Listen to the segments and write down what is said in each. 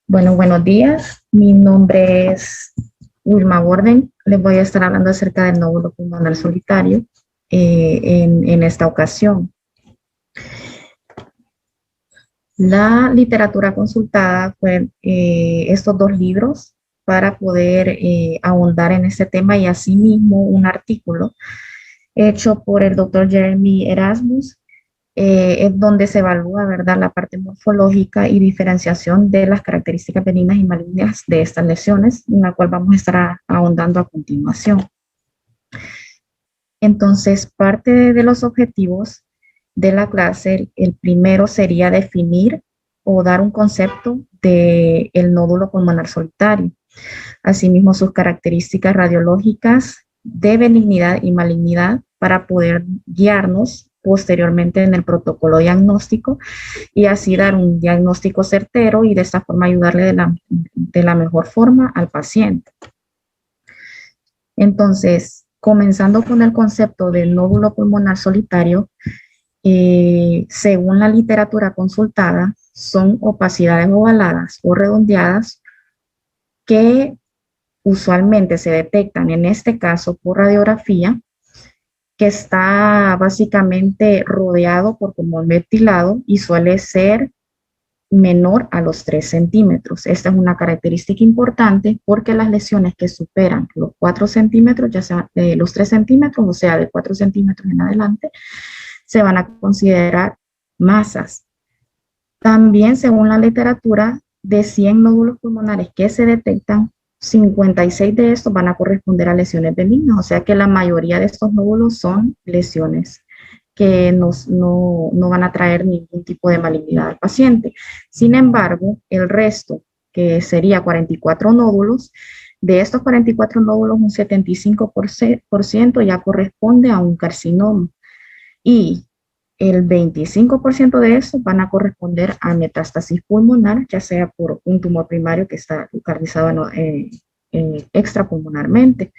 Bueno, buenos días. Mi nombre es Wilma Borden. Les voy a estar hablando acerca del nódulo pulmonar solitario en esta ocasión. La literatura consultada fue estos dos libros para poder ahondar en este tema y asimismo un artículo hecho por el doctor Jeremy Erasmus, es donde se evalúa, ¿verdad?, la parte morfológica y diferenciación de las características benignas y malignas de estas lesiones, en la cual vamos a estar ahondando a continuación. Entonces, parte de los objetivos de la clase, el primero sería definir o dar un concepto del nódulo pulmonar solitario. Asimismo, sus características radiológicas de benignidad y malignidad para poder guiarnos posteriormente en el protocolo diagnóstico y así dar un diagnóstico certero y de esta forma ayudarle de la mejor forma al paciente. Entonces, comenzando con el concepto del nódulo pulmonar solitario, según la literatura consultada, son opacidades ovaladas o redondeadas que usualmente se detectan, en este caso por radiografía, que está básicamente rodeado por pulmón ventilado y suele ser menor a los 3 centímetros. Esta es una característica importante porque las lesiones que superan los 4 centímetros, ya sea los 3 centímetros, o sea, de 4 centímetros en adelante, se van a considerar masas. También, según la literatura, de 100 nódulos pulmonares que se detectan, 56 de estos van a corresponder a lesiones benignas, o sea que la mayoría de estos nódulos son lesiones que no van a traer ningún tipo de malignidad al paciente. Sin embargo, el resto, que sería 44 nódulos, de estos 44 nódulos, un 75% ya corresponde a un carcinoma y el 25% de estos van a corresponder a metástasis pulmonar, ya sea por un tumor primario que está localizado extrapulmonarmente.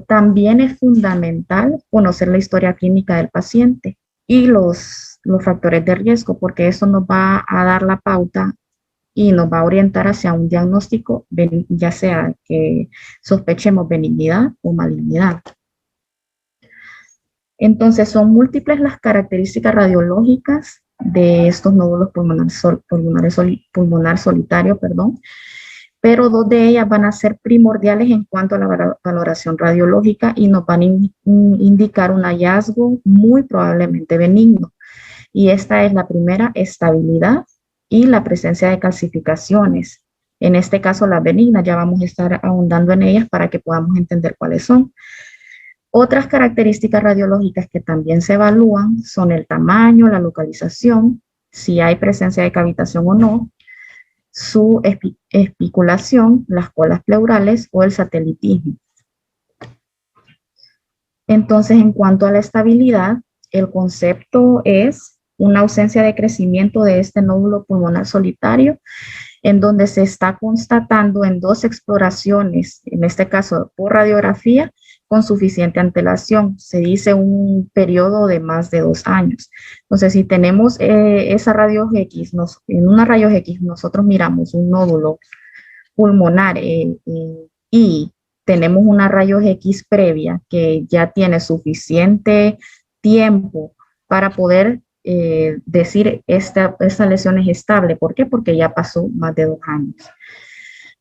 También es fundamental conocer la historia clínica del paciente y los factores de riesgo, porque eso nos va a dar la pauta y nos va a orientar hacia un diagnóstico, ya sea que sospechemos benignidad o malignidad. Entonces, son múltiples las características radiológicas de estos nódulos pulmonar solitario, pero dos de ellas van a ser primordiales en cuanto a la valoración radiológica y nos van a indicar un hallazgo muy probablemente benigno. Y esta es la primera, estabilidad y la presencia de calcificaciones. En este caso, las benignas, ya vamos a estar ahondando en ellas para que podamos entender cuáles son. Otras características radiológicas que también se evalúan son el tamaño, la localización, si hay presencia de cavitación o no, su espiculación, las colas pleurales o el satelitismo. Entonces, en cuanto a la estabilidad, el concepto es una ausencia de crecimiento de este nódulo pulmonar solitario, en donde se está constatando en 2 exploraciones, en este caso por radiografía, con suficiente antelación. Se dice un periodo de más de 2 años. Entonces, si tenemos esa rayos X, en una rayos X nosotros miramos un nódulo pulmonar y tenemos una rayos X previa que ya tiene suficiente tiempo para poder decir esta lesión es estable. ¿Por qué? Porque ya pasó más de 2 años.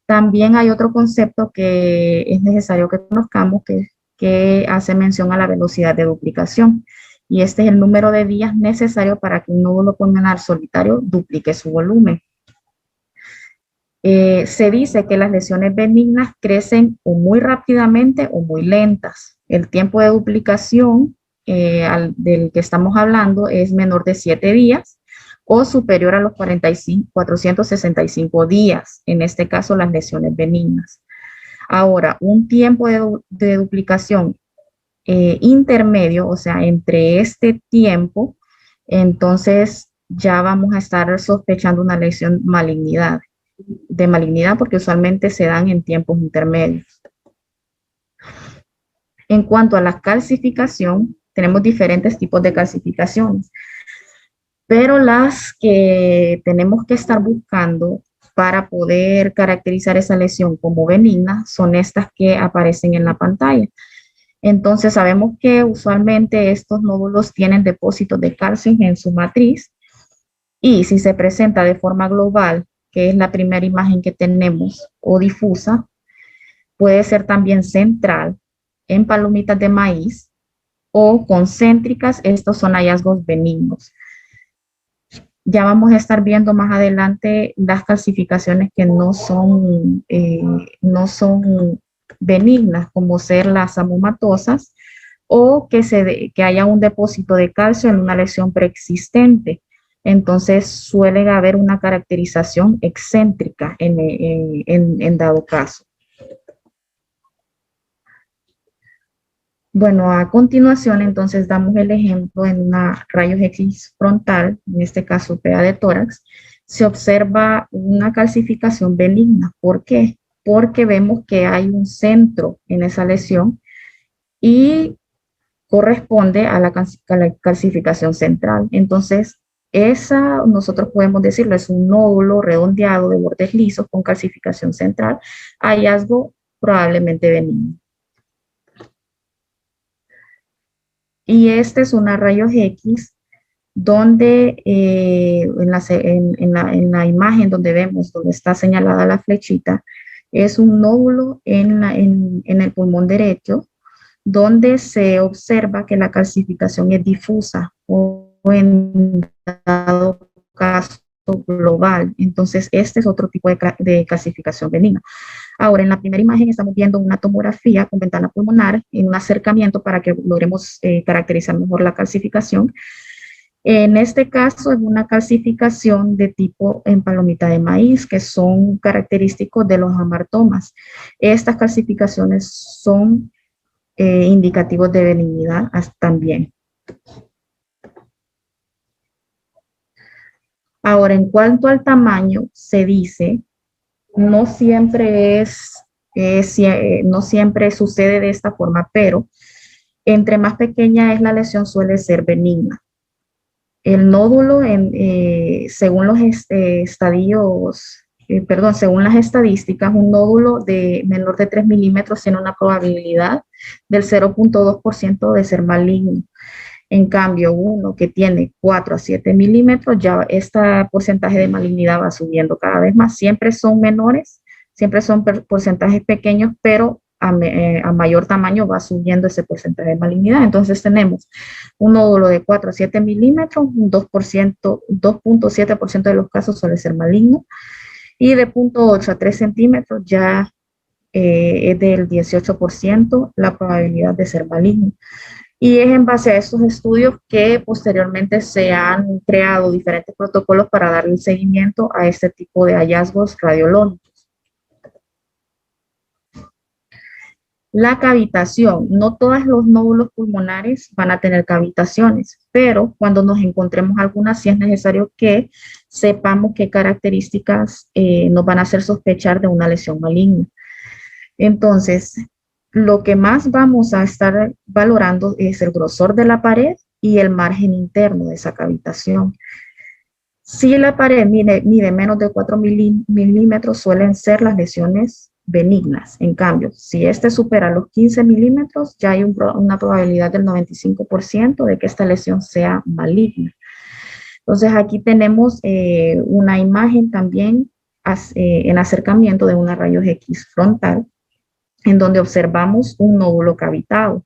También hay otro concepto que es necesario que conozcamos, que hace mención a la velocidad de duplicación. Y este es el número de días necesario para que un nódulo pulmonar solitario duplique su volumen. Se dice que las lesiones benignas crecen o muy rápidamente o muy lentas. El tiempo de duplicación del que estamos hablando es menor de 7 días o superior a los 465 días, en este caso las lesiones benignas. Ahora, un tiempo de duplicación intermedio, o sea, entre este tiempo, entonces ya vamos a estar sospechando una lesión de malignidad, porque usualmente se dan en tiempos intermedios. En cuanto a la calcificación, tenemos diferentes tipos de calcificaciones, pero las que tenemos que estar buscando para poder caracterizar esa lesión como benigna son estas que aparecen en la pantalla. Entonces sabemos que usualmente estos nódulos tienen depósitos de calcio en su matriz y si se presenta de forma global, que es la primera imagen que tenemos, o difusa, puede ser también central en palomitas de maíz o concéntricas. Estos son hallazgos benignos. Ya vamos a estar viendo más adelante las calcificaciones que no son benignas, como ser las amomatosas o que haya un depósito de calcio en una lesión preexistente. Entonces suele haber una caracterización excéntrica en dado caso. Bueno, a continuación entonces damos el ejemplo en una rayos X frontal, en este caso PA de tórax, se observa una calcificación benigna. ¿Por qué? Porque vemos que hay un centro en esa lesión y corresponde a la calcificación central. Entonces, esa nosotros podemos decirlo, es un nódulo redondeado de bordes lisos con calcificación central, hallazgo probablemente benigno. Y este es una rayos X donde en la imagen donde vemos, donde está señalada la flechita, es un nódulo en el pulmón derecho, donde se observa que la calcificación es difusa o en dado caso global. Entonces, este es otro tipo de calcificación benigna. Ahora, en la primera imagen estamos viendo una tomografía con ventana pulmonar en un acercamiento para que logremos caracterizar mejor la calcificación. En este caso es una calcificación de tipo en palomita de maíz, que son característicos de los hamartomas. Estas calcificaciones son indicativos de benignidad también. Ahora, en cuanto al tamaño, se dice, no siempre no siempre sucede de esta forma, pero entre más pequeña es la lesión suele ser benigna. El nódulo, según los según las estadísticas, un nódulo de menor de 3 milímetros tiene una probabilidad del 0.2% de ser maligno. En cambio, uno que tiene 4 a 7 milímetros, ya este porcentaje de malignidad va subiendo cada vez más. Siempre son menores, siempre son porcentajes pequeños, pero a mayor tamaño va subiendo ese porcentaje de malignidad. Entonces tenemos un nódulo de 4 a 7 milímetros, un 2.7% de los casos suele ser maligno, y de 0.8 a 3 centímetros ya es del 18% la probabilidad de ser maligno. Y es en base a estos estudios que posteriormente se han creado diferentes protocolos para darle seguimiento a este tipo de hallazgos radiológicos. La cavitación, no todos los nódulos pulmonares van a tener cavitaciones, pero cuando nos encontremos algunas, sí es necesario que sepamos qué características nos van a hacer sospechar de una lesión maligna. Entonces, lo que más vamos a estar valorando es el grosor de la pared y el margen interno de esa cavitación. Si la pared mide menos de 4 milímetros, suelen ser las lesiones benignas. En cambio, si este supera los 15 milímetros, ya hay una probabilidad del 95% de que esta lesión sea maligna. Entonces, aquí tenemos una imagen también en acercamiento de una rayos X frontal, en donde observamos un nódulo cavitado.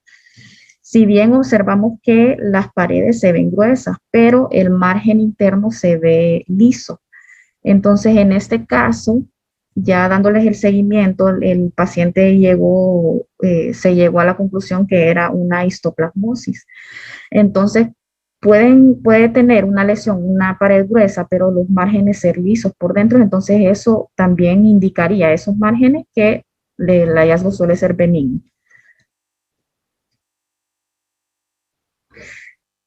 Si bien observamos que las paredes se ven gruesas, pero el margen interno se ve liso. Entonces, en este caso, ya dándoles el seguimiento, el paciente se llegó a la conclusión que era una histoplasmosis. Entonces, puede tener una lesión, una pared gruesa, pero los márgenes ser lisos por dentro. Entonces, eso también indicaría a esos márgenes que el hallazgo suele ser benigno.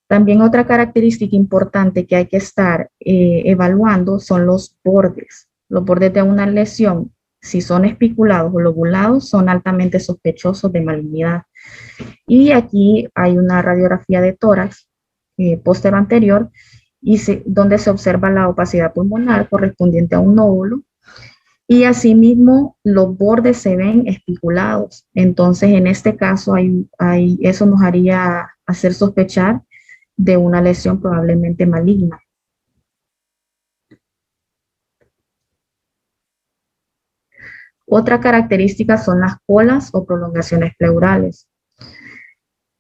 También otra característica importante que hay que estar evaluando son los bordes. Los bordes de una lesión, si son espiculados o lobulados, son altamente sospechosos de malignidad. Y aquí hay una radiografía de tórax póstero anterior donde se observa la opacidad pulmonar correspondiente a un nódulo Y asimismo los bordes se ven espiculados. Entonces, en este caso, eso nos haría hacer sospechar de una lesión probablemente maligna. Otra característica son las colas o prolongaciones pleurales.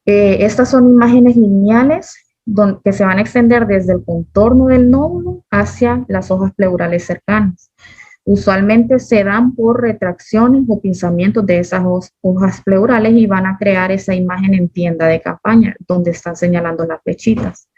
Estas son imágenes lineales que se van a extender desde el contorno del nódulo hacia las hojas pleurales cercanas. Usualmente se dan por retracciones o pinzamientos de esas hojas pleurales y van a crear esa imagen en tienda de campaña, donde están señalando las flechitas.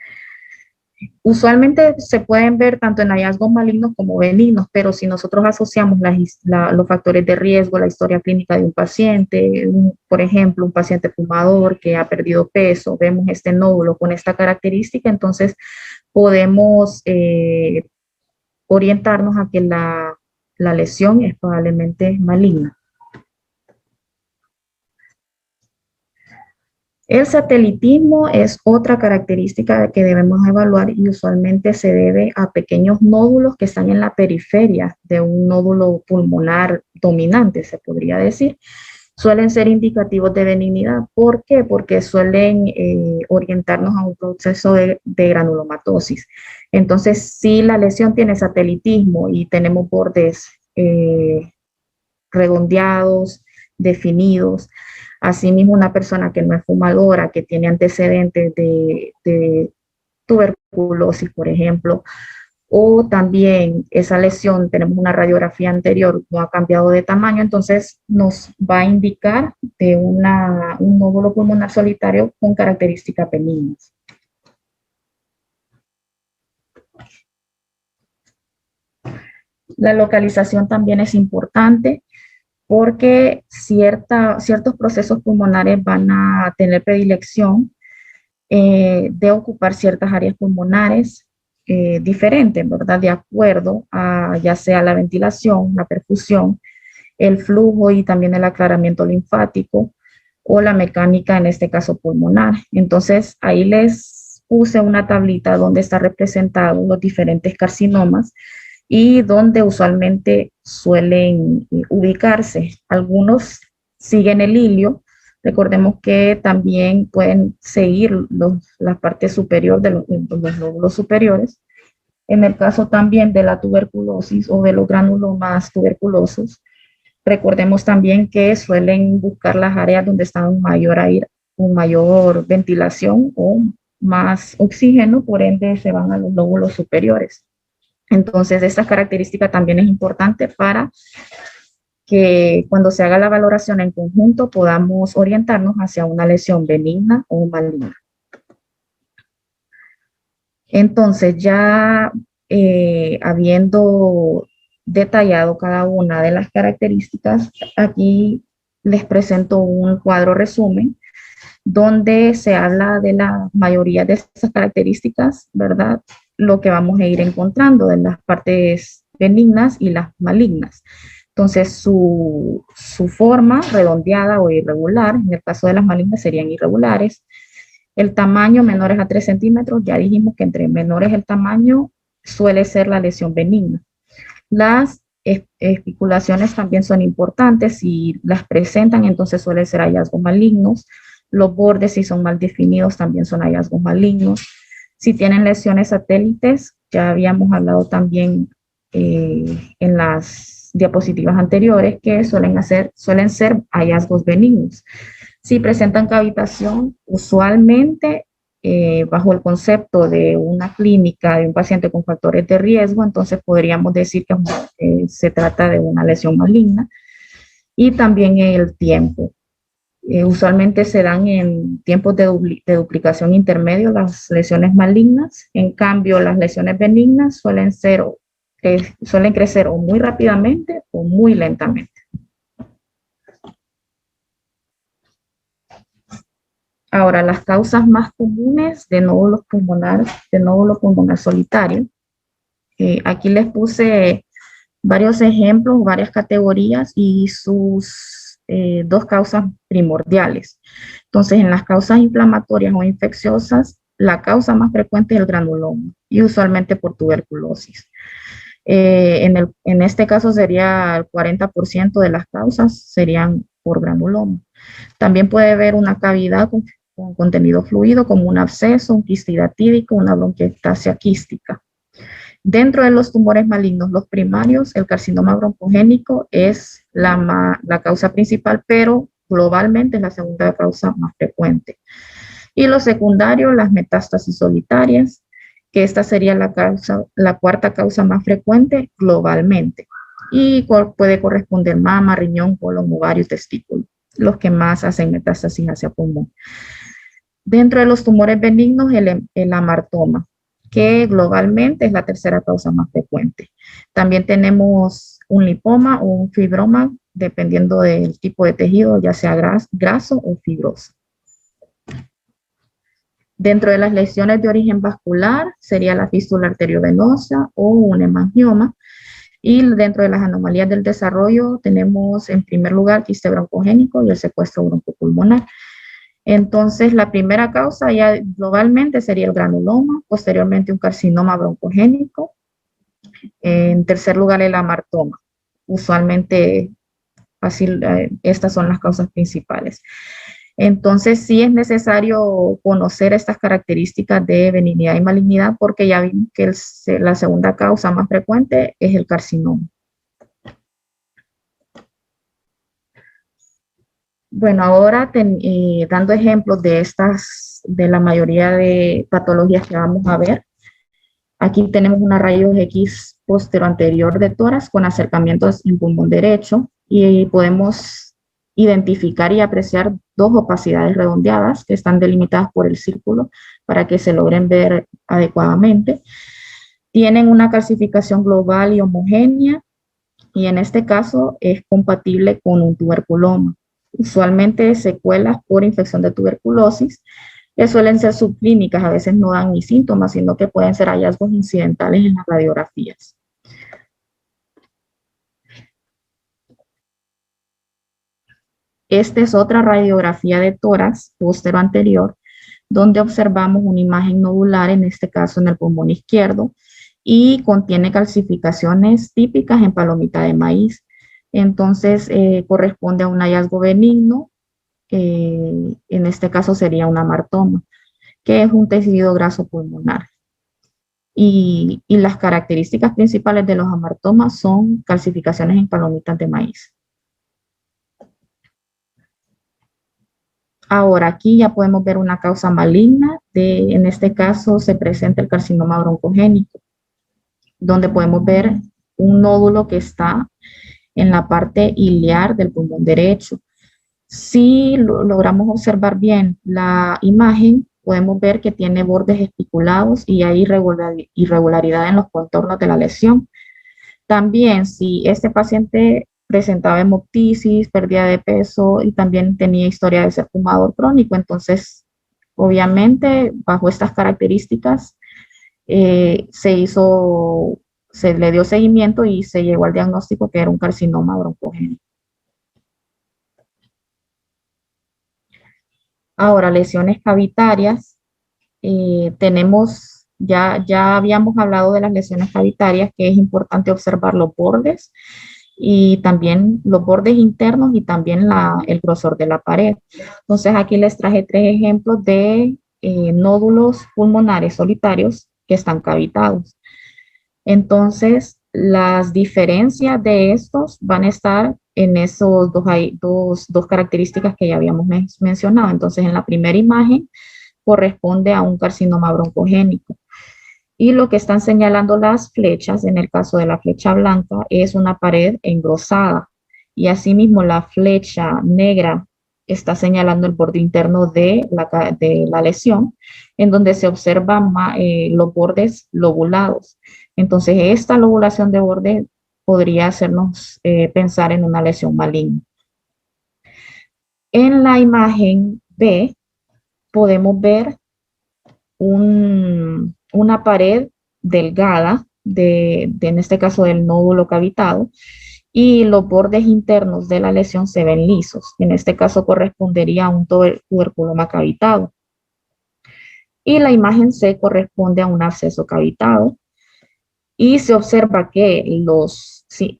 Usualmente se pueden ver tanto en hallazgos malignos como benignos, pero si nosotros asociamos los factores de riesgo, la historia clínica de un paciente, por ejemplo, un paciente fumador que ha perdido peso, vemos este nódulo con esta característica, entonces podemos orientarnos a que la lesión es probablemente maligna. El satelitismo es otra característica que debemos evaluar y usualmente se debe a pequeños nódulos que están en la periferia de un nódulo pulmonar dominante, se podría decir. Suelen ser indicativos de benignidad. ¿Por qué? Porque suelen orientarnos a un proceso de granulomatosis. Entonces, si la lesión tiene satelitismo y tenemos bordes redondeados, definidos, asimismo una persona que no es fumadora, que tiene antecedentes de tuberculosis, por ejemplo, o también esa lesión, tenemos una radiografía anterior, no ha cambiado de tamaño, entonces nos va a indicar de un nódulo pulmonar solitario con características benignas. La localización también es importante porque ciertos procesos pulmonares van a tener predilección de ocupar ciertas áreas pulmonares diferentes, ¿verdad? De acuerdo a ya sea la ventilación, la perfusión, el flujo y también el aclaramiento linfático o la mecánica, en este caso pulmonar. Entonces, ahí les puse una tablita donde está representados los diferentes carcinomas y donde usualmente suelen ubicarse. Algunos siguen el hilio. Recordemos que también pueden seguir la parte superior de los lóbulos superiores. En el caso también de la tuberculosis o de los granulomas tuberculosos, recordemos también que suelen buscar las áreas donde está un mayor aire, un mayor ventilación o más oxígeno, por ende se van a los lóbulos superiores. Entonces, esta característica también es importante para que cuando se haga la valoración en conjunto podamos orientarnos hacia una lesión benigna o maligna. Entonces, ya habiendo detallado cada una de las características, aquí les presento un cuadro resumen donde se habla de la mayoría de estas características, ¿verdad? Lo que vamos a ir encontrando de las partes benignas y las malignas. Entonces, su forma redondeada o irregular, en el caso de las malignas serían irregulares. El tamaño menores a 3 centímetros, ya dijimos que entre menores el tamaño suele ser la lesión benigna. Las espiculaciones también son importantes, si las presentan entonces suelen ser hallazgos malignos. Los bordes, si son mal definidos, también son hallazgos malignos. Si tienen lesiones satélites, ya habíamos hablado también en las diapositivas anteriores que suelen ser hallazgos benignos. Si presentan cavitación, usualmente bajo el concepto de una clínica de un paciente con factores de riesgo, entonces podríamos decir que se trata de una lesión maligna. Y también el tiempo. Usualmente se dan en tiempos de duplicación intermedio las lesiones malignas. En cambio, las lesiones benignas suelen crecer o muy rápidamente o muy lentamente. Ahora, las causas más comunes de nódulo pulmonar solitario. Aquí les puse varios ejemplos, varias categorías y sus dos causas primordiales. Entonces, en las causas inflamatorias o infecciosas, la causa más frecuente es el granuloma y usualmente por tuberculosis. En este caso sería el 40% de las causas serían por granuloma. También puede haber una cavidad con contenido fluido como un absceso, un quistidatídico, una bronquiectasia quística. Dentro de los tumores malignos, los primarios, el carcinoma broncogénico es la causa principal, pero globalmente es la segunda causa más frecuente. Y los secundarios, las metástasis solitarias, que esta sería la cuarta causa más frecuente globalmente. Y puede corresponder mama, riñón, colon, ovario y testículo, los que más hacen metástasis hacia pulmón. Dentro de los tumores benignos, el amartoma, que globalmente es la tercera causa más frecuente. También tenemos un lipoma o un fibroma, dependiendo del tipo de tejido, ya sea graso o fibroso. Dentro de las lesiones de origen vascular, sería la fístula arteriovenosa o un hemangioma. Y dentro de las anomalías del desarrollo, tenemos en primer lugar quiste broncogénico y el secuestro broncopulmonar. Entonces, la primera causa ya globalmente sería el granuloma, posteriormente un carcinoma broncogénico. En tercer lugar, el amartoma. Usualmente, estas son las causas principales. Entonces, sí es necesario conocer estas características de benignidad y malignidad porque ya vimos que la segunda causa más frecuente es el carcinoma. Bueno, ahora dando ejemplos de la mayoría de patologías que vamos a ver. Aquí tenemos una rayos X posteroanterior de tórax con acercamientos en pulmón derecho y podemos identificar y apreciar dos opacidades redondeadas que están delimitadas por el círculo para que se logren ver adecuadamente. Tienen una calcificación global y homogénea y en este caso es compatible con un tuberculoma. Usualmente secuelas por infección de tuberculosis, que suelen ser subclínicas, a veces no dan ni síntomas, sino que pueden ser hallazgos incidentales en las radiografías. Esta es otra radiografía de tórax póstero anterior, donde observamos una imagen nodular, en este caso en el pulmón izquierdo, y contiene calcificaciones típicas en palomita de maíz. Entonces, corresponde a un hallazgo benigno, en este caso sería un amartoma, que es un tejido graso pulmonar. Y las características principales de los amartomas son calcificaciones en palomitas de maíz. Ahora, aquí ya podemos ver una causa maligna, en este caso se presenta el carcinoma broncogénico, donde podemos ver un nódulo que está en la parte iliar del pulmón derecho. Si logramos observar bien la imagen, podemos ver que tiene bordes espiculados y hay irregularidad en los contornos de la lesión. También, si este paciente presentaba hemoptisis, pérdida de peso y también tenía historia de ser fumador crónico, entonces, obviamente, bajo estas características, se le dio seguimiento y se llegó al diagnóstico que era un carcinoma broncogénico. Ahora, lesiones cavitarias. Ya habíamos hablado de las lesiones cavitarias, que es importante observar los bordes y también los bordes internos y también el grosor de la pared. Entonces, aquí les traje 3 ejemplos de nódulos pulmonares solitarios que están cavitados. Entonces, las diferencias de estos van a estar en esos dos características que ya habíamos mencionado. Entonces, en la primera imagen corresponde a un carcinoma broncogénico. Y lo que están señalando las flechas, en el caso de la flecha blanca, es una pared engrosada. Y asimismo la flecha negra está señalando el borde interno de la lesión, en donde se observan los bordes lobulados. Entonces, esta lobulación de borde podría hacernos pensar en una lesión maligna. En la imagen B podemos ver una pared delgada, en este caso del nódulo cavitado, y los bordes internos de la lesión se ven lisos. En este caso correspondería a un tuberculoma cavitado. Y la imagen C corresponde a un absceso cavitado. Y se observa que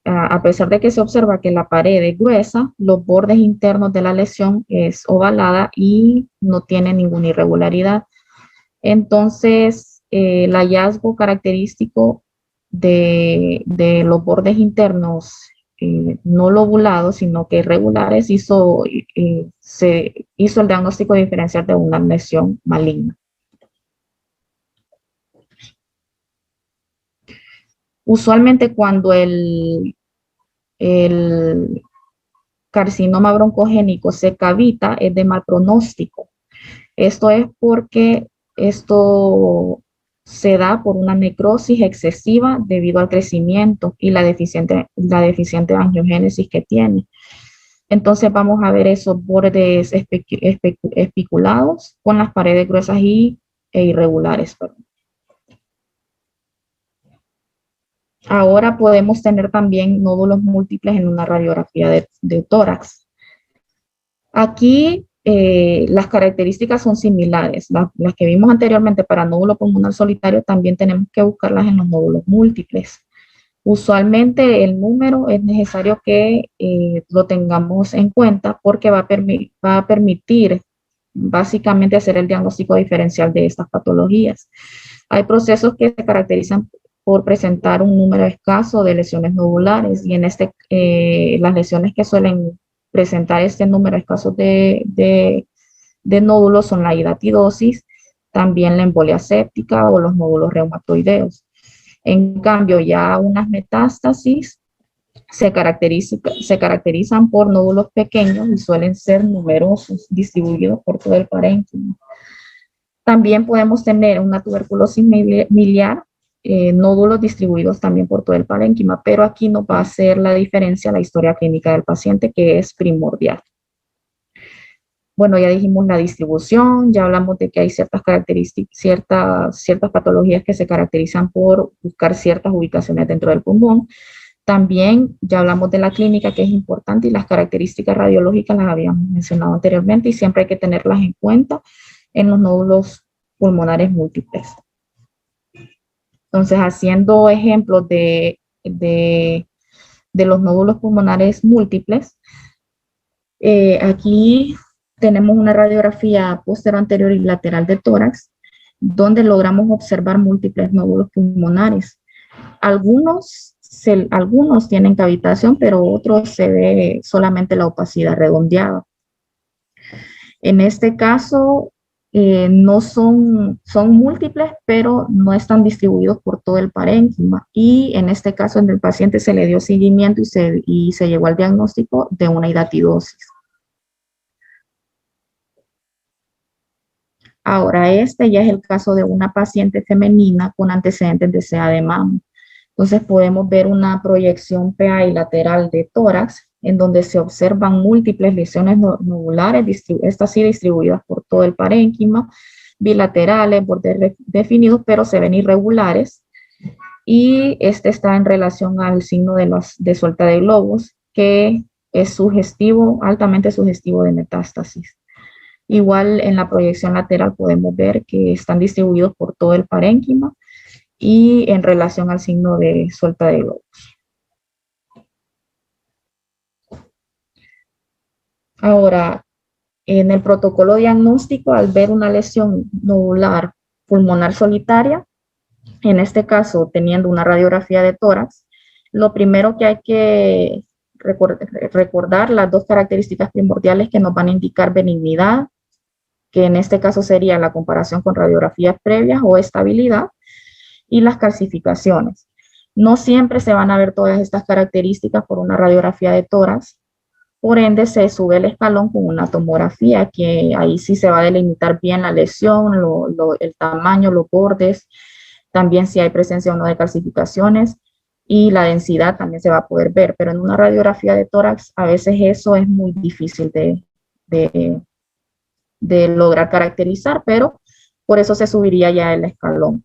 a pesar de que se observa que la pared es gruesa, los bordes internos de la lesión es ovalada y no tiene ninguna irregularidad. Entonces, el hallazgo característico de los bordes internos no lobulados, sino que irregulares, se hizo el diagnóstico diferencial de una lesión maligna. Usualmente cuando el carcinoma broncogénico se cavita es de mal pronóstico. Esto es porque esto se da por una necrosis excesiva debido al crecimiento y la deficiente angiogénesis que tiene. Entonces vamos a ver esos bordes espiculados con las paredes gruesas e irregulares. Ahora podemos tener también nódulos múltiples en una radiografía de tórax. Aquí las características son similares. Las que vimos anteriormente para nódulo pulmonar solitario también tenemos que buscarlas en los nódulos múltiples. Usualmente el número es necesario que lo tengamos en cuenta porque va a permitir básicamente hacer el diagnóstico diferencial de estas patologías. Hay procesos que se caracterizan por presentar un número escaso de lesiones nodulares y las lesiones que suelen presentar este número escaso de nódulos son la hidatidosis, también la embolia séptica o los nódulos reumatoideos. En cambio, ya unas metástasis se caracterizan por nódulos pequeños y suelen ser numerosos, distribuidos por todo el parénquima. También podemos tener una tuberculosis miliar, nódulos distribuidos también por todo el parénquima, pero aquí nos va a hacer la diferencia la historia clínica del paciente, que es primordial. Bueno, ya dijimos la distribución, ya hablamos de que hay ciertas características, ciertas patologías que se caracterizan por buscar ciertas ubicaciones dentro del pulmón. También ya hablamos de la clínica, que es importante, y las características radiológicas las habíamos mencionado anteriormente y siempre hay que tenerlas en cuenta en los nódulos pulmonares múltiples. Entonces, haciendo ejemplos de los nódulos pulmonares múltiples, aquí tenemos una radiografía posterior y lateral de tórax, donde logramos observar múltiples nódulos pulmonares. Algunos tienen cavitación, pero otros se ve solamente la opacidad redondeada. En este caso, no son múltiples, pero no están distribuidos por todo el parénquima. Y en este caso, en el paciente se le dio seguimiento y se llegó al diagnóstico de una hidatidosis. Ahora, este ya es el caso de una paciente femenina con antecedentes de SEA de mama. Entonces, podemos ver una proyección PI lateral de tórax, en donde se observan múltiples lesiones nodulares, estas sí distribuidas por todo el parénquima, bilaterales, bordes definidos, pero se ven irregulares. Y este está en relación al signo de suelta de globos, que es sugestivo, altamente sugestivo de metástasis. Igual en la proyección lateral podemos ver que están distribuidos por todo el parénquima y en relación al signo de suelta de globos. Ahora, en el protocolo diagnóstico, al ver una lesión nodular pulmonar solitaria, en este caso teniendo una radiografía de tórax, lo primero que hay que recordar las dos características primordiales que nos van a indicar benignidad, que en este caso sería la comparación con radiografías previas o estabilidad, y las calcificaciones. No siempre se van a ver todas estas características por una radiografía de tórax, por ende se sube el escalón con una tomografía, que ahí sí se va a delimitar bien la lesión, el tamaño, los bordes, también si hay presencia o no de calcificaciones, y la densidad también se va a poder ver, pero en una radiografía de tórax a veces eso es muy difícil de lograr caracterizar, pero por eso se subiría ya el escalón.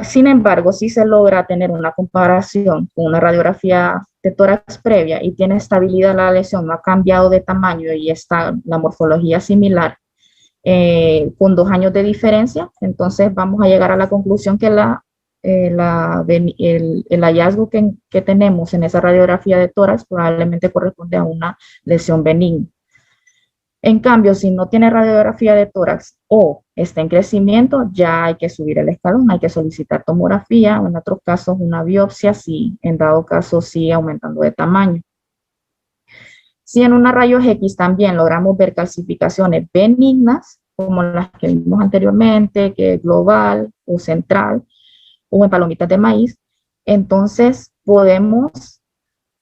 Sin embargo, si se logra tener una comparación con una radiografía de tórax previa y tiene estabilidad la lesión, no ha cambiado de tamaño y está la morfología similar, con 2 años de diferencia, entonces vamos a llegar a la conclusión que el hallazgo que tenemos en esa radiografía de tórax probablemente corresponde a una lesión benigna. En cambio, si no tiene radiografía de tórax o está en crecimiento, ya hay que subir el escalón, hay que solicitar tomografía o en otros casos una biopsia, si en dado caso sigue aumentando de tamaño. Si en una rayos X también logramos ver calcificaciones benignas, como las que vimos anteriormente, que es global o central, o en palomitas de maíz, entonces podemos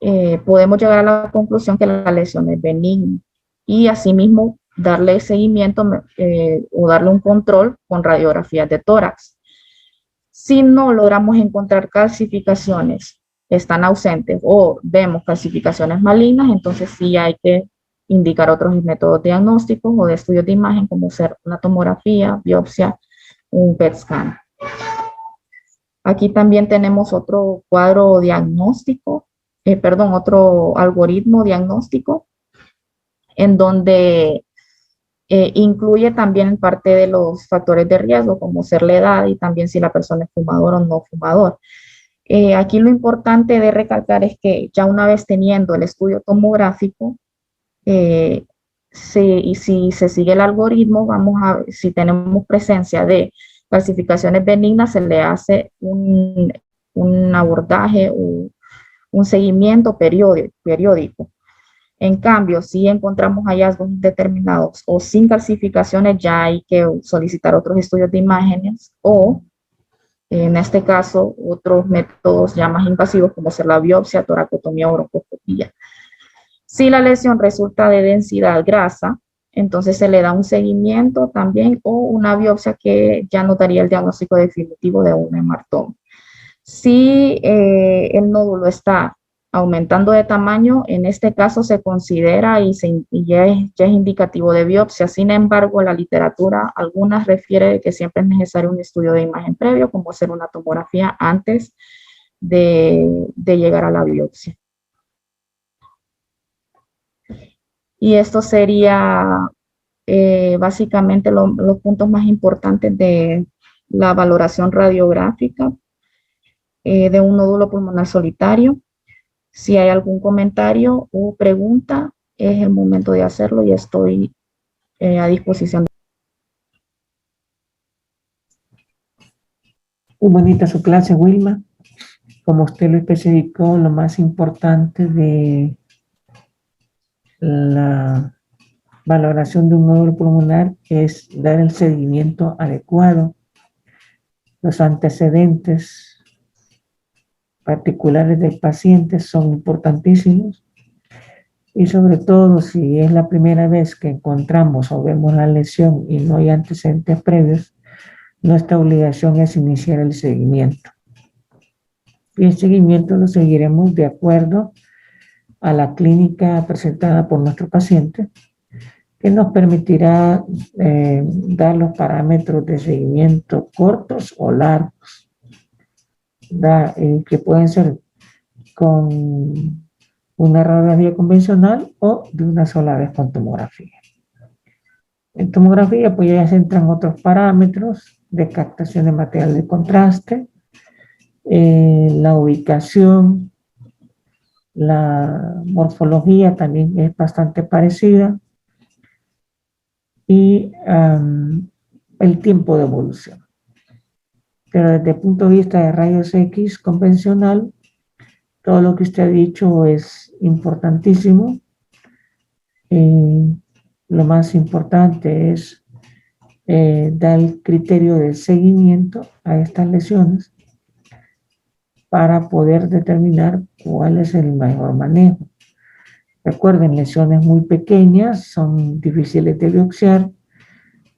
llegar a la conclusión que la lesión es benigna y asimismo darle seguimiento o darle un control con radiografías de tórax. Si no logramos encontrar calcificaciones, están ausentes o vemos calcificaciones malignas, entonces sí hay que indicar otros métodos diagnósticos o de estudios de imagen como ser una tomografía, biopsia, un PET scan. Aquí también tenemos otro cuadro diagnóstico, otro algoritmo diagnóstico, en donde incluye también parte de los factores de riesgo, como ser la edad y también si la persona es fumador o no fumador. Aquí lo importante de recalcar es que ya una vez teniendo el estudio tomográfico, si se sigue el algoritmo, vamos a ver si tenemos presencia de calcificaciones benignas, se le hace un abordaje o un seguimiento periódico. En cambio, si encontramos hallazgos indeterminados o sin calcificaciones, ya hay que solicitar otros estudios de imágenes o, en este caso, otros métodos ya más invasivos como ser la biopsia, toracotomía o broncoscopía. Si la lesión resulta de densidad grasa, entonces se le da un seguimiento también o una biopsia que ya nos daría el diagnóstico definitivo de un hematoma. Si el nódulo está aumentando de tamaño, en este caso se considera y ya es indicativo de biopsia. Sin embargo, la literatura, algunas refiere que siempre es necesario un estudio de imagen previo, como hacer una tomografía antes de llegar a la biopsia. Y esto sería básicamente los puntos más importantes de la valoración radiográfica de un nódulo pulmonar solitario. Si hay algún comentario o pregunta, es el momento de hacerlo y estoy a disposición. Muy bonita su clase, Wilma. Como usted lo especificó, lo más importante de la valoración de un nódulo pulmonar es dar el seguimiento adecuado. Los antecedentes particulares del paciente son importantísimos y sobre todo si es la primera vez que encontramos o vemos la lesión y no hay antecedentes previos, nuestra obligación es iniciar el seguimiento. Y el seguimiento lo seguiremos de acuerdo a la clínica presentada por nuestro paciente, que nos permitirá dar los parámetros de seguimiento cortos o largos, que pueden ser con una radiografía convencional o de una sola vez con tomografía. En tomografía pues ya se entran otros parámetros de captación de material de contraste, la ubicación, la morfología también es bastante parecida y el tiempo de evolución. Pero desde el punto de vista de rayos X convencional, todo lo que usted ha dicho es importantísimo. Lo más importante es dar el criterio de seguimiento a estas lesiones para poder determinar cuál es el mejor manejo. Recuerden, lesiones muy pequeñas son difíciles de biopsiar,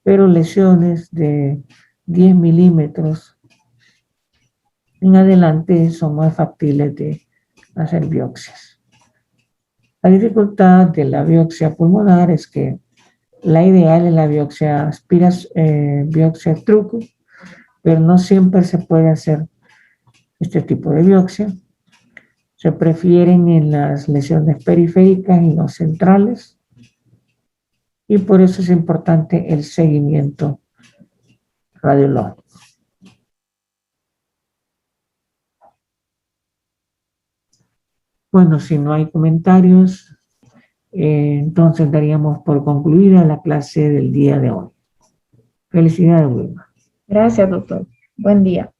pero lesiones de 10 milímetros en adelante son más factibles de hacer biopsias. La dificultad de la biopsia pulmonar es que la ideal es la biopsia biopsia truco, pero no siempre se puede hacer este tipo de biopsia. Se prefieren en las lesiones periféricas y no centrales, y por eso es importante el seguimiento radiológico. Bueno, si no hay comentarios, entonces daríamos por concluida la clase del día de hoy. Felicidades, Wilma. Gracias, doctor. Buen día.